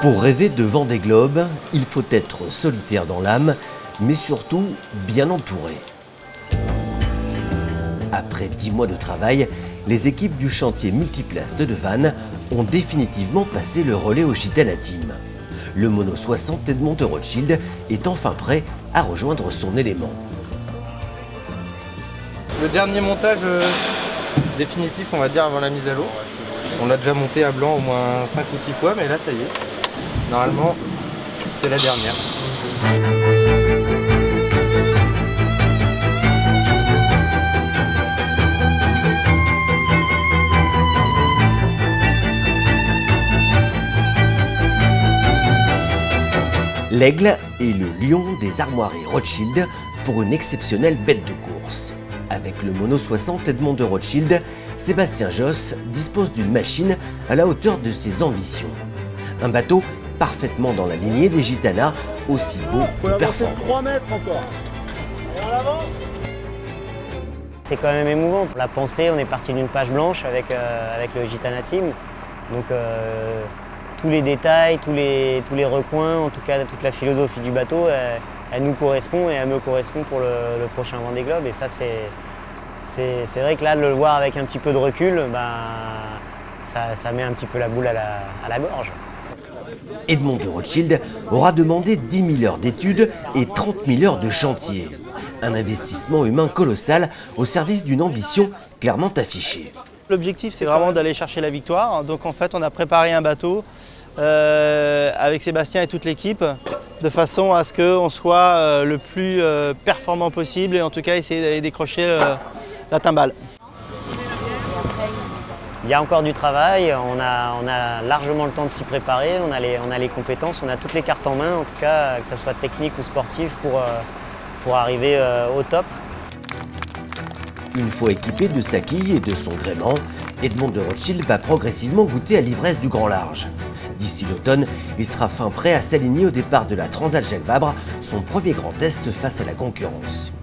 Pour rêver de Vendée Globe, il faut être solitaire dans l'âme, mais surtout bien entouré. Après 10 mois de travail, les équipes du chantier Multiplace de Vannes ont définitivement passé le relais au Gitana Team. Le Mono 60 Edmond de Rothschild est enfin prêt à rejoindre son élément. Le dernier montage définitif, on va dire, avant la mise à l'eau. On l'a déjà monté à blanc au moins 5 ou 6 fois, mais là ça y est. Normalement, c'est la dernière. L'Aigle est le lion des armoiries Rothschild pour une exceptionnelle bête de course. Avec le Mono 60 Edmond de Rothschild, Sébastien Josse dispose d'une machine à la hauteur de ses ambitions. Un bateau parfaitement dans la lignée des Gitanas, aussi beau et performant. 3 mètres encore. Et on avance. C'est quand même émouvant. Pour la pensée, on est parti d'une page blanche avec le Gitana Team. Donc tous les détails, tous les recoins, en tout cas toute la philosophie du bateau, elle nous correspond et elle me correspond pour le prochain Vendée Globe. Et ça, c'est vrai que là, de le voir avec un petit peu de recul, ça met un petit peu la boule à la gorge. Edmond de Rothschild aura demandé 10 000 heures d'études et 30 000 heures de chantier. Un investissement humain colossal au service d'une ambition clairement affichée. L'objectif, c'est vraiment d'aller chercher la victoire. Donc en fait, on a préparé un bateau avec Sébastien et toute l'équipe de façon à ce qu'on soit le plus performant possible et en tout cas essayer d'aller décrocher la timbale. Il y a encore du travail, on a largement le temps de s'y préparer, on a les compétences, on a toutes les cartes en main, en tout cas que ce soit technique ou sportif pour arriver au top. Une fois équipé de sa quille et de son gréement, Edmond de Rothschild va progressivement goûter à l'ivresse du grand large. D'ici l'automne, il sera fin prêt à s'aligner au départ de la Transat Jacques Vabre, son premier grand test face à la concurrence.